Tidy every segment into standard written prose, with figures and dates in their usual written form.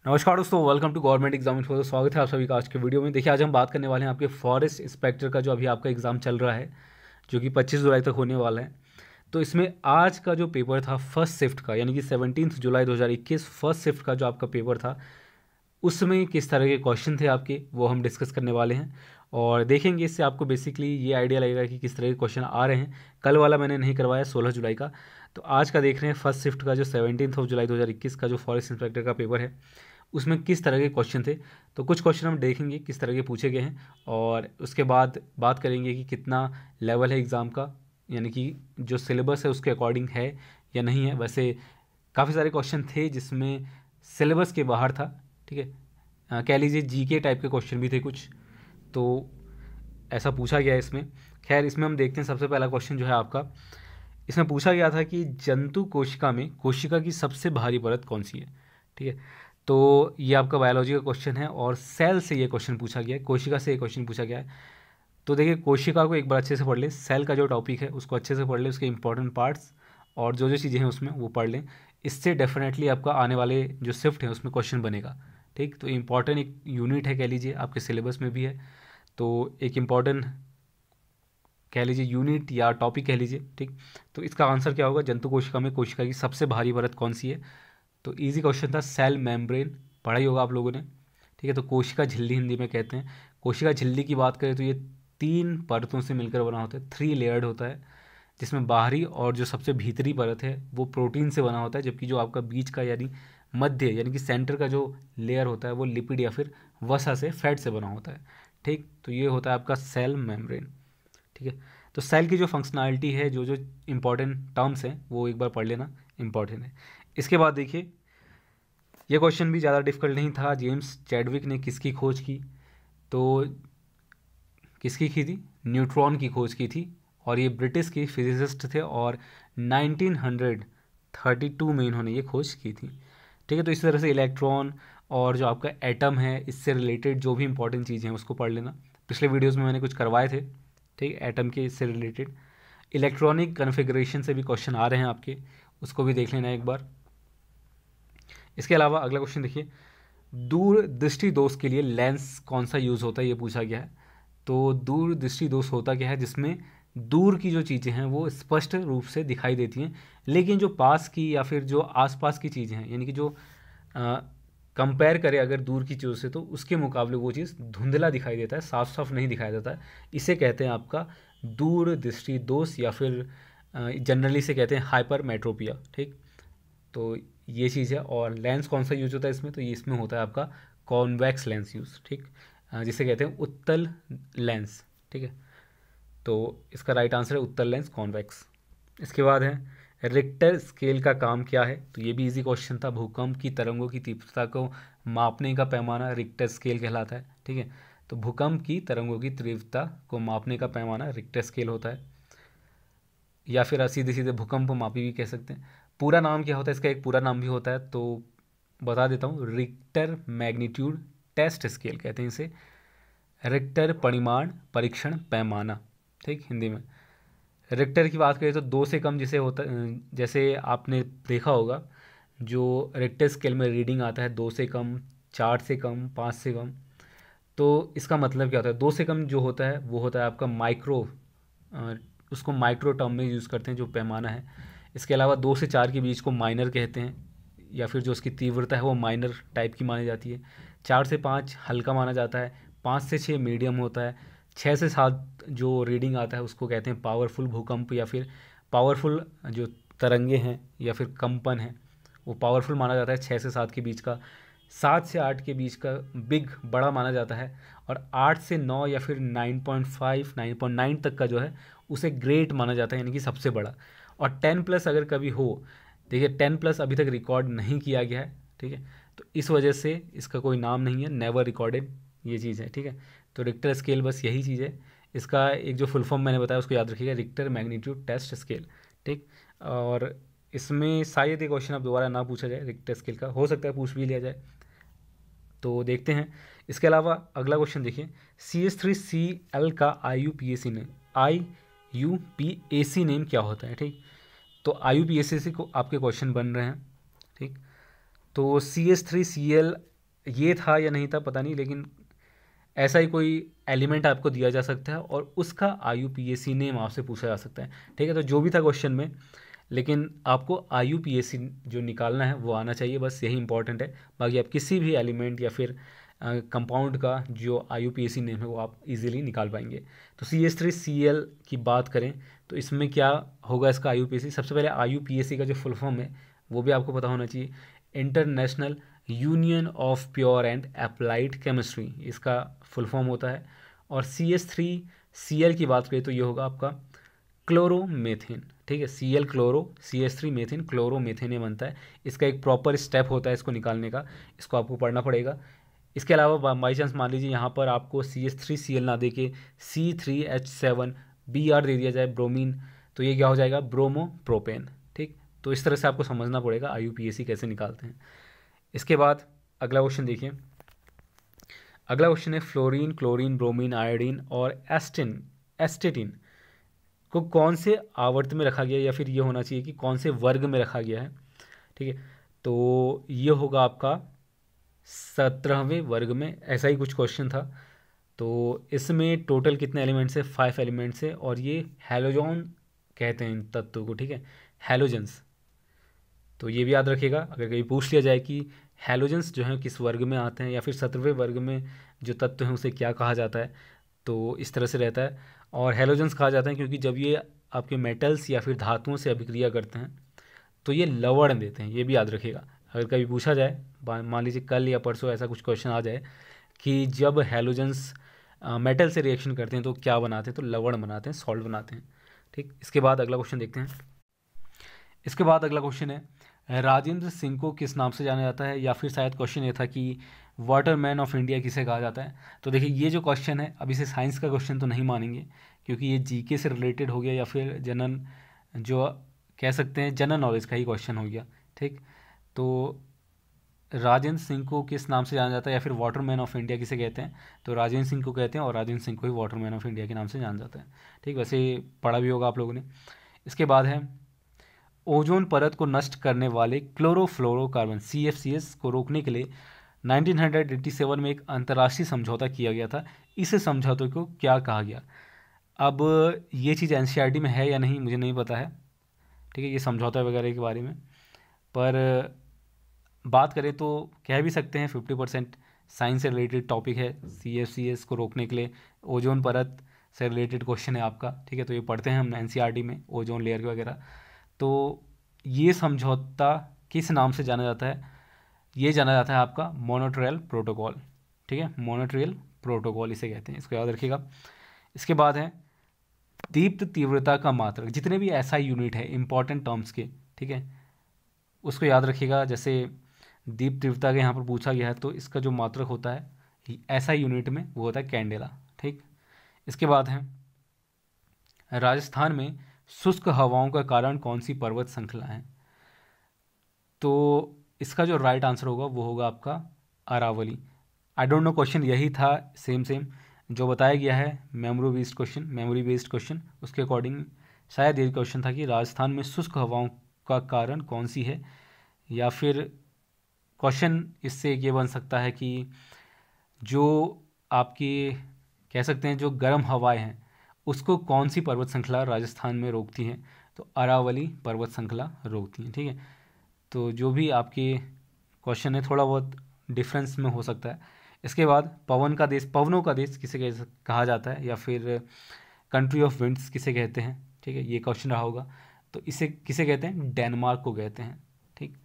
नमस्कार दोस्तों, welcome to government exam info. स्वागत है आप सभी का आज के वीडियो में। देखिए, आज हम बात करने वाले हैं आपके फॉरेस्ट इंस्पेक्टर का, जो अभी आपका एग्ज़ाम चल रहा है, जो कि 25 जुलाई तक होने वाला है। तो इसमें आज का जो पेपर था फर्स्ट शिफ्ट का, यानी कि 17 जुलाई 2021 फर्स्ट शिफ्ट का जो आपका पेपर था, उसमें किस तरह के क्वेश्चन थे आपके, वो हम डिस्कस करने वाले हैं और देखेंगे। इससे आपको बेसिकली ये आइडिया लगेगा कि किस तरह के क्वेश्चन आ रहे हैं। कल वाला मैंने नहीं करवाया 16 जुलाई का, तो आज का देख रहे हैं फर्स्ट शिफ्ट का, जो 17 जुलाई 2021 का जो फॉरेस्ट इंस्पेक्टर का पेपर है, उसमें किस तरह के क्वेश्चन थे। तो कुछ क्वेश्चन हम देखेंगे किस तरह के पूछे गए हैं, और उसके बाद बात करेंगे कि कितना लेवल है एग्ज़ाम का, यानी कि जो सिलेबस है उसके अकॉर्डिंग है या नहीं है। वैसे काफ़ी सारे क्वेश्चन थे जिसमें सिलेबस के बाहर था, ठीक है। कह लीजिए जीके टाइप के क्वेश्चन भी थे कुछ, तो ऐसा पूछा गया है इसमें। खैर, इसमें हम देखते हैं। सबसे पहला क्वेश्चन जो है आपका, इसमें पूछा गया था कि जंतु कोशिका में कोशिका की सबसे भारी परत कौन सी है, ठीक है। तो ये आपका बायोलॉजी का क्वेश्चन है और सेल से ये क्वेश्चन पूछा गया है, कोशिका से ये क्वेश्चन पूछा गया है। तो देखिए, कोशिका को एक बार अच्छे से पढ़ लें, सेल का जो टॉपिक है उसको अच्छे से पढ़ लें, उसके इंपॉर्टेंट पार्ट्स और जो जो चीज़ें हैं उसमें वो पढ़ लें। इससे डेफिनेटली आपका आने वाले जो शिफ्ट है उसमें क्वेश्चन बनेगा, ठीक। तो इम्पॉर्टेंट एक यूनिट है, कह लीजिए आपके सिलेबस में भी है, तो एक इम्पॉर्टेंट कह लीजिए यूनिट या टॉपिक कह लीजिए, ठीक। तो इसका आंसर क्या होगा, जंतु कोशिका में कोशिका की सबसे भारी परत कौन सी है। तो इजी क्वेश्चन था, सेल मेम्ब्रेन, पढ़ा ही होगा आप लोगों ने, ठीक है। तो कोशिका झिल्ली हिंदी में कहते हैं। कोशिका झिल्ली की बात करें तो ये 3 परतों से मिलकर बना होता है, 3 लेयर्ड होता है, जिसमें बाहरी और जो सबसे भीतरी परत है वो प्रोटीन से बना होता है, जबकि जो आपका बीच का यानी मध्य यानी कि सेंटर का जो लेयर होता है वो लिपिड या फिर वसा से, फैट से बना होता है, ठीक। तो ये होता है आपका सेल मेम्ब्रेन, ठीक है। तो सेल की जो फंक्शनैलिटी है, जो जो इम्पोर्टेंट टर्म्स हैं वो एक बार पढ़ लेना, इम्पॉर्टेंट है। इसके बाद देखिए, ये क्वेश्चन भी ज़्यादा डिफिकल्ट नहीं था। जेम्स चैडविक ने किसकी खोज की, तो किसकी की थी, न्यूट्रॉन की खोज की थी, और ये ब्रिटिश की फिजिसिस्ट थे और 1932 में इन्होंने ये खोज की थी, ठीक है। तो इस तरह से इलेक्ट्रॉन और जो आपका एटम है, इससे रिलेटेड जो भी इंपॉर्टेंट चीज़ें हैं उसको पढ़ लेना। पिछले वीडियोज़ में मैंने कुछ करवाए थे, ठीक, एटम के इससे रिलेटेड। इलेक्ट्रॉनिक कन्फिग्रेशन से भी क्वेश्चन आ रहे हैं आपके, उसको भी देख लेना एक बार। इसके अलावा अगला क्वेश्चन देखिए, दूर दृष्टि दोष के लिए लेंस कौन सा यूज़ होता है, ये पूछा गया है। तो दूर दृष्टि दोष होता क्या है, जिसमें दूर की जो चीज़ें हैं वो स्पष्ट रूप से दिखाई देती हैं, लेकिन जो पास की या फिर जो आसपास की चीज़ें हैं, यानी कि जो कंपेयर करें अगर दूर की चीज़ों से, तो उसके मुकाबले वो चीज़ धुंधला दिखाई देता है, साफ साफ नहीं दिखाई देता है। इसे कहते हैं आपका दूर दृष्टि दोष, या फिर जनरली से कहते हैं हाइपरमेट्रोपिया, ठीक। तो ये चीज़ है। और लेंस कौन सा यूज होता है इसमें, तो ये इसमें होता है आपका कॉन्वेक्स लेंस यूज़, ठीक, जिसे कहते हैं उत्तल लेंस, ठीक है। तो इसका राइट आंसर है उत्तल लेंस, कॉन्वेक्स। इसके बाद है, रिक्टर स्केल का काम क्या है, तो ये भी इजी क्वेश्चन था। भूकंप की तरंगों की तीव्रता को मापने का पैमाना रिक्टर स्केल कहलाता है, ठीक है। तो भूकंप की तरंगों की तीव्रता को मापने का पैमाना रिक्टर स्केल होता है, या फिर सीधे सीधे भूकंप मापी भी कह सकते हैं। पूरा नाम क्या होता है इसका, एक पूरा नाम भी होता है, तो बता देता हूँ। रिक्टर मैग्नीट्यूड टेस्ट स्केल कहते हैं इसे, रिक्टर परिमाण परीक्षण पैमाना, ठीक, हिंदी में। रिक्टर की बात करें तो 2 से कम जिसे होता, जैसे आपने देखा होगा, जो रिक्टर स्केल में रीडिंग आता है 2 से कम, 4 से कम, 5 से कम, तो इसका मतलब क्या होता है। 2 से कम जो होता है वो होता है आपका माइक्रो, उसको माइक्रो टर्म में यूज़ करते हैं, जो पैमाना है। इसके अलावा 2 से 4 के बीच को माइनर कहते हैं, या फिर जो उसकी तीव्रता है वो माइनर टाइप की मानी जाती है। 4 से 5 हल्का माना जाता है, 5 से 6 मीडियम होता है, 6 से 7 जो रीडिंग आता है उसको कहते हैं पावरफुल भूकंप, या फिर पावरफुल जो तरंगे हैं या फिर कंपन है वो पावरफुल माना जाता है 6 से 7 के बीच का। 7 से 8 के बीच का बिग, बड़ा माना जाता है, और 8 से 9 या फिर 9.5 9.9 तक का जो है उसे ग्रेट माना जाता है, यानी कि सबसे बड़ा। और 10+ अगर कभी हो, देखिए 10+ अभी तक रिकॉर्ड नहीं किया गया है, ठीक है। तो इस वजह से इसका कोई नाम नहीं है, नेवर रिकॉर्डेड ये चीज़ है, ठीक है। तो रिक्टर स्केल बस यही चीज़ है। इसका एक जो फुल फॉर्म मैंने बताया उसको याद रखिएगा, रिक्टर मैग्नीट्यूड टेस्ट स्केल, ठीक। और इसमें शायद ये क्वेश्चन अब दोबारा ना पूछा जाए, रिक्टर स्केल का हो सकता है पूछ भी लिया जाए, तो देखते हैं। इसके अलावा अगला क्वेश्चन देखिए, CH3Cl का IUPAC नेम क्या होता है, ठीक। तो IUPAC को आपके क्वेश्चन बन रहे हैं, ठीक। तो CH3Cl ये था या नहीं था पता नहीं, लेकिन ऐसा ही कोई एलिमेंट आपको दिया जा सकता है और उसका IUPAC नेम आपसे पूछा जा सकता है। ठीक है, तो जो भी था क्वेश्चन में, लेकिन आपको IUPAC जो निकालना है वो आना चाहिए, बस यही इंपॉर्टेंट है। बाकी आप किसी भी एलिमेंट या फिर कंपाउंड का जो IUPAC नेम है वो आप इजीली निकाल पाएंगे। तो CH3Cl की बात करें तो इसमें क्या होगा इसका IUPAC। सबसे पहले IUPAC का जो फुल फॉर्म है वो भी आपको पता होना चाहिए, international union of pure and applied chemistry, इसका फुल फॉर्म होता है। और CH3Cl की बात करें तो ये होगा आपका क्लोरोमेथेन। ठीक है, Cl chloro, CH3 methane, chloromethane ये बनता है। इसका एक प्रॉपर स्टेप होता है इसको निकालने का, इसको आपको पढ़ना पड़ेगा। इसके अलावा बाई चांस मान लीजिए यहाँ पर आपको CH3Cl ना दे के C3H7Br दे दिया जाए, ब्रोमीन, तो ये क्या हो जाएगा, ब्रोमो प्रोपेन। ठीक, तो इस तरह से आपको समझना पड़ेगा IUPAC कैसे निकालते हैं। इसके बाद अगला क्वेश्चन देखिए। अगला क्वेश्चन है फ्लोरीन, क्लोरीन, ब्रोमीन, आयोडीन और एस्टेटिन को कौन से आवर्त में रखा गया, या फिर ये होना चाहिए कि कौन से वर्ग में रखा गया है। ठीक है, तो ये होगा आपका 17वें वर्ग में, ऐसा ही कुछ क्वेश्चन था। तो इसमें टोटल कितने एलिमेंट्स है, 5 एलिमेंट्स है, और ये हैलोजन कहते हैं इन तत्वों को। ठीक है, हैलोजेंस, तो ये भी याद रखिएगा अगर कभी पूछ लिया जाए कि हैलोजेंस जो हैं किस वर्ग में आते हैं, या फिर 17वें वर्ग में जो तत्व हैं उसे क्या कहा जाता है, तो इस तरह से रहता है। और हैलोजेंस कहा जाता है क्योंकि जब ये आपके मेटल्स या फिर धातुओं से अभिक्रिया करते हैं तो ये लवण देते हैं, ये भी याद रखिएगा। अगर कभी पूछा जाए, मान लीजिए कल या परसों ऐसा कुछ क्वेश्चन आ जाए कि जब हैलोजेंस मेटल से रिएक्शन करते हैं तो क्या बनाते हैं, तो लवण बनाते हैं, सॉल्ट बनाते हैं। ठीक, इसके बाद अगला क्वेश्चन देखते हैं। इसके बाद अगला क्वेश्चन है राजेंद्र सिंह को किस नाम से जाना जाता है, या फिर शायद क्वेश्चन ये था कि वाटरमैन ऑफ इंडिया किसे कहा जाता है। तो देखिए ये जो क्वेश्चन है, अब इसे साइंस का क्वेश्चन तो नहीं मानेंगे क्योंकि ये GK से रिलेटेड हो गया, या फिर जनरल, जो कह सकते हैं जनरल नॉलेज का ही क्वेश्चन हो गया। ठीक, तो राजेंद्र सिंह को किस नाम से जाना जाता है, या फिर वाटरमैन ऑफ इंडिया किसे कहते हैं, तो राजेंद्र सिंह को कहते हैं, और राजेंद्र सिंह को ही वाटरमैन ऑफ इंडिया के नाम से जाना जाता है। ठीक, वैसे पढ़ा भी होगा आप लोगों ने। इसके बाद है ओजोन परत को नष्ट करने वाले क्लोरोफ्लोरोकार्बन CFCs को रोकने के लिए 1987 में एक अंतर्राष्ट्रीय समझौता किया गया था। इस समझौते को क्या कहा गया। अब ये चीज़ NCERT में है या नहीं मुझे नहीं पता है, ठीक है, ये समझौता वगैरह के बारे में, पर बात करें तो कह भी सकते हैं 50% साइंस से रिलेटेड टॉपिक है। CFCs को रोकने के लिए ओजोन परत से रिलेटेड क्वेश्चन है आपका। ठीक है, तो ये पढ़ते हैं हम NCERT में, ओजोन लेयर वगैरह। तो ये समझौता किस नाम से जाना जाता है, ये जाना जाता है आपका मॉन्ट्रियल प्रोटोकॉल। ठीक है, मॉन्ट्रियल प्रोटोकॉल इसे कहते हैं, इसको याद रखिएगा। इसके बाद है दीप्त तीव्रता का मात्रक, जितने भी SI यूनिट है इंपॉर्टेंट टर्म्स के, ठीक है, उसको याद रखिएगा। जैसे दीप्त तीव्रता का यहाँ पर पूछा गया है तो इसका जो मात्रक होता है SI यूनिट में वो होता है कैंडेला। ठीक, इसके बाद है राजस्थान में शुष्क हवाओं का कारण कौन सी पर्वत श्रृंखला है, तो इसका जो राइट आंसर होगा वो होगा आपका Aravalli. I don't know, question यही था सेम जो बताया गया है, मेमोरी बेस्ड क्वेश्चन, उसके अकॉर्डिंग शायद ये क्वेश्चन था कि राजस्थान में शुष्क हवाओं का कारण कौन सी है, या फिर क्वेश्चन इससे ये बन सकता है कि जो आपकी कह सकते हैं जो गर्म हवाएं हैं उसको कौन सी पर्वत श्रृंखला राजस्थान में रोकती हैं, तो अरावली पर्वत श्रृंखला रोकती हैं। ठीक है, तो जो भी आपके क्वेश्चन है थोड़ा बहुत डिफरेंस में हो सकता है। इसके बाद पवनों का देश किसे कहा जाता है, या फिर कंट्री ऑफ विंड्स किसे कहते हैं। ठीक है, ये क्वेश्चन रहा होगा, तो इसे किसे कहते हैं, डेनमार्क को कहते हैं। ठीक,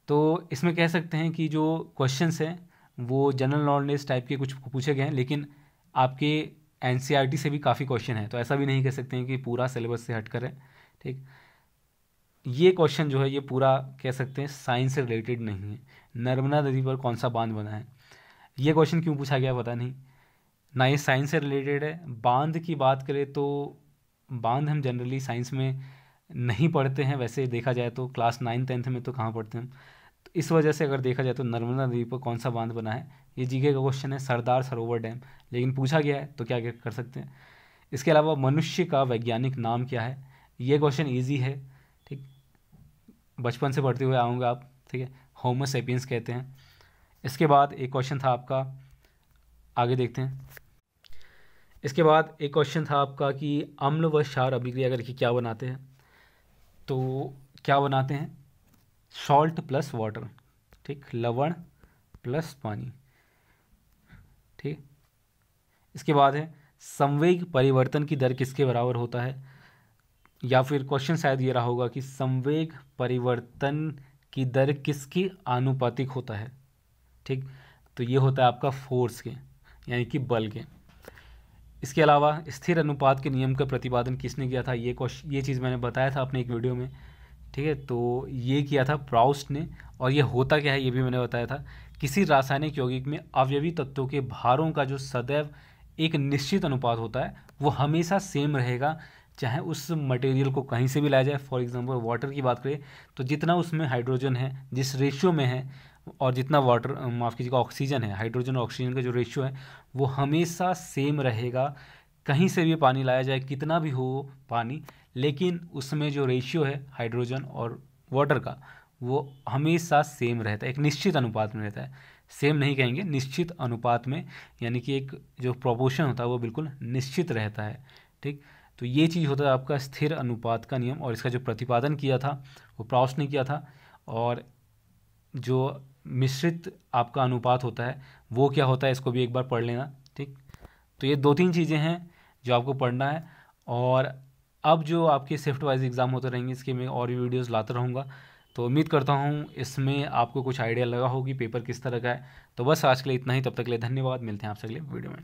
तो इसमें कह सकते हैं कि जो क्वेश्चंस हैं वो जनरल नॉलेज टाइप के कुछ पूछे गए हैं, लेकिन आपके NCERT से भी काफ़ी क्वेश्चन है, तो ऐसा भी नहीं कह सकते हैं कि पूरा सिलेबस से हट कर है। ठीक, ये क्वेश्चन जो है ये पूरा कह सकते हैं साइंस से रिलेटेड नहीं है। नर्मदा नदी पर कौन सा बांध बना है, ये क्वेश्चन क्यों पूछा गया पता नहीं, ना ये साइंस से रिलेटेड है। बांध की बात करें तो बांध हम जनरली साइंस में नहीं पढ़ते हैं, वैसे देखा जाए तो क्लास 9-10 में तो कहाँ पढ़ते हैं। तो इस वजह से अगर देखा जाए तो नर्मदा नदी पर कौन सा बांध बना है, ये GK का क्वेश्चन है, सरदार सरोवर डैम, लेकिन पूछा गया है तो क्या क्या कर सकते हैं। इसके अलावा मनुष्य का वैज्ञानिक नाम क्या है, ये क्वेश्चन ईजी है। ठीक, बचपन से पढ़ते हुए आऊँगा आप। ठीक है, होमो सेपियंस कहते हैं। इसके बाद एक क्वेश्चन था आपका, आगे देखते हैं। इसके बाद एक क्वेश्चन था आपका कि अम्ल व क्षार अभिक्रिया करके क्या बनाते हैं। तो क्या बनाते हैं, सॉल्ट प्लस वाटर, ठीक, लवण प्लस पानी, ठीक। इसके बाद है संवेग परिवर्तन की दर किसके बराबर होता है, या फिर क्वेश्चन शायद ये रहा होगा कि संवेग परिवर्तन की दर किसकी आनुपातिक होता है, ठीक। तो ये होता है आपका फोर्स के, यानी कि बल के। इसके अलावा स्थिर अनुपात के नियम का प्रतिपादन किसने किया था, ये चीज़ मैंने बताया था अपने एक वीडियो में, ठीक है। तो ये किया था प्राउस्ट ने, और ये होता क्या है ये भी मैंने बताया था। किसी रासायनिक यौगिक में अवयवी तत्वों के भारों का जो सदैव एक निश्चित अनुपात होता है वो हमेशा सेम रहेगा, चाहे उस मटेरियल को कहीं से भी लाया जाए। फॉर एग्जांपल वाटर की बात करें तो जितना उसमें हाइड्रोजन है जिस रेशियो में है, और जितना वाटर माफ़ कीजिएगा ऑक्सीजन है, हाइड्रोजन और ऑक्सीजन का जो रेशियो है वो हमेशा सेम रहेगा। कहीं से भी पानी लाया जाए, कितना भी हो पानी, लेकिन उसमें जो रेशियो है हाइड्रोजन और वाटर का वो हमेशा सेम रहता है, एक निश्चित अनुपात में रहता है। सेम नहीं कहेंगे, निश्चित अनुपात में, यानी कि एक जो प्रोपोर्शन होता है वो बिल्कुल निश्चित रहता है, ठीक। तो ये चीज़ होता है आपका स्थिर अनुपात का नियम, और इसका जो प्रतिपादन किया था वो प्राउस्ट ने किया था। और जो मिश्रित आपका अनुपात होता है वो क्या होता है, इसको भी एक बार पढ़ लेना, ठीक। तो ये 2-3 चीज़ें हैं जो आपको पढ़ना है। और अब जो आपके शिफ्ट वाइज एग्ज़ाम होते रहेंगे इसके मैं और भी वीडियोस लाता रहूँगा। तो उम्मीद करता हूँ इसमें आपको कुछ आइडिया लगा होगी पेपर किस तरह का है। तो बस आज के लिए इतना ही, तब तक के लिए धन्यवाद, मिलते हैं आपसे अगले वीडियो में।